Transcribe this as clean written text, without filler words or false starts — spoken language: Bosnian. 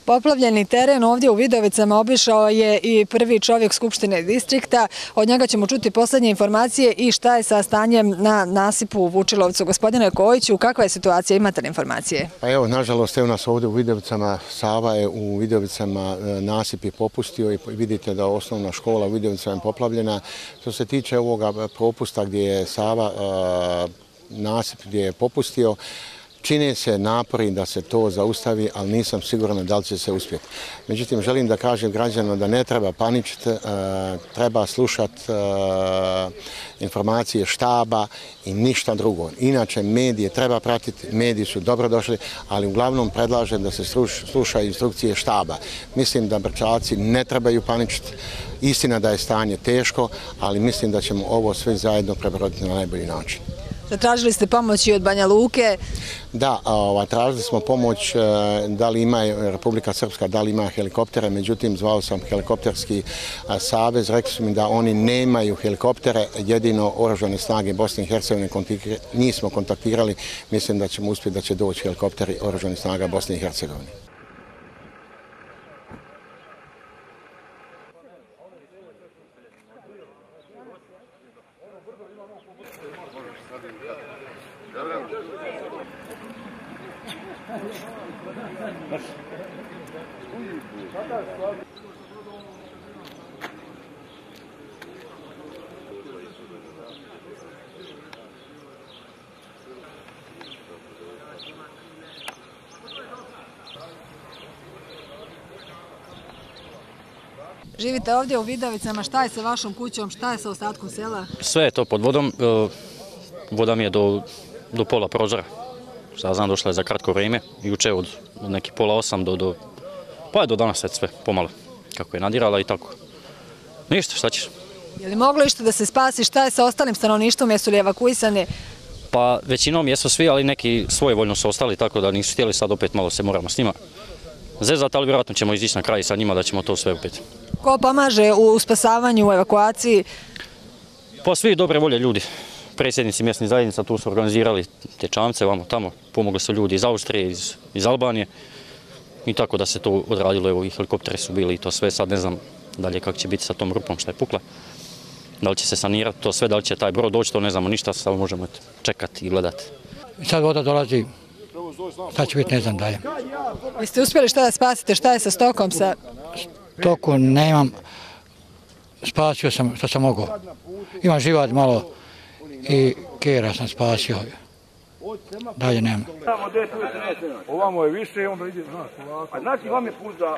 Poplavljeni teren ovdje u Vidovicama obišao je i prvi čovjek Skupštine distrikta. Od njega ćemo čuti posljednje informacije i šta je sa stanjem na nasipu u Vučilovcu. Gospodine Kojiću, kakva je situacija? Imate li informacije? Pa evo, nažalost, evo nas ovdje u Vidovicama. Sava je u Vidovicama, nasip je popustio i vidite da osnovna škola u Vidovicama je poplavljena. Što se tiče ovoga propusta gdje je Sava, nasip gdje je popustio, čine se napori da se to zaustavi, ali nisam siguran da li će se uspjeti. Međutim, želim da kažem građanima da ne treba paničiti, treba slušati informacije štaba i ništa drugo. Inače, medije treba pratiti, mediji su dobrodošli, ali uglavnom predlažem da se sluša instrukcije štaba. Mislim da Brčalci ne trebaju paničiti. Istina da je stanje teško, ali mislim da ćemo ovo sve zajedno prebroditi na najbolji način. Zatražili ste pomoć i od Banja Luke? Da, tražili smo pomoć, da li ima Republika Srpska, da li ima helikoptere, međutim zvao sam helikopterski savez, rekli su mi da oni nemaju helikoptere, jedino oružane snage Bosne i Hercegovine, njih smo kontaktirali, mislim da ćemo uspjeti da će doći helikopteri oružanih snaga Bosne i Hercegovine. Živite ovdje u Vidovicama, šta je sa vašom kućom, šta je sa ostatkom sela? Sve je to pod vodom, voda mi je do pola prozora. Sada znam, došla je za kratko vrijeme, juče od neki 7:30 pa je do danas sve pomalo kako je nadirala i tako. Ništa, šta ćeš? Je li moglo išto da se spasi, šta je sa ostalim stanovništvom, jesu li evakuisani? Pa većinom jesu svi, ali neki svojevoljno su ostali, tako da nisu htjeli, sad opet malo se moramo s njima zezati, ali vjerojatno ćemo izići na kraj sa njima da ćemo to sve opet. Ko pomaže u spasavanju, u evakuaciji? Pa svi dobre volje ljudi. Predsjednici mjesnih zajednica tu su organizirali te čamce, vamo tamo, pomogli su ljudi iz Austrije, iz Albanije i tako da se to odradilo, evo i helikopteri su bili i to sve, sad ne znam dalje kako će biti sa tom rupom što je pukla. Da li će se sanirati to sve, da li će taj brod doći, to ne znamo ništa, samo možemo čekati i gledati. Sad voda dolazi, šta će biti ne znam dalje. Jeste uspjeli šta da spasite, šta je sa stokom? Stoku nemam, spasio sam što sam mogao. Imam živad malo i kera sam spasio. Dalje nema. Ovamo je više, onda ide, znaš, ovako. A znači vam je put za...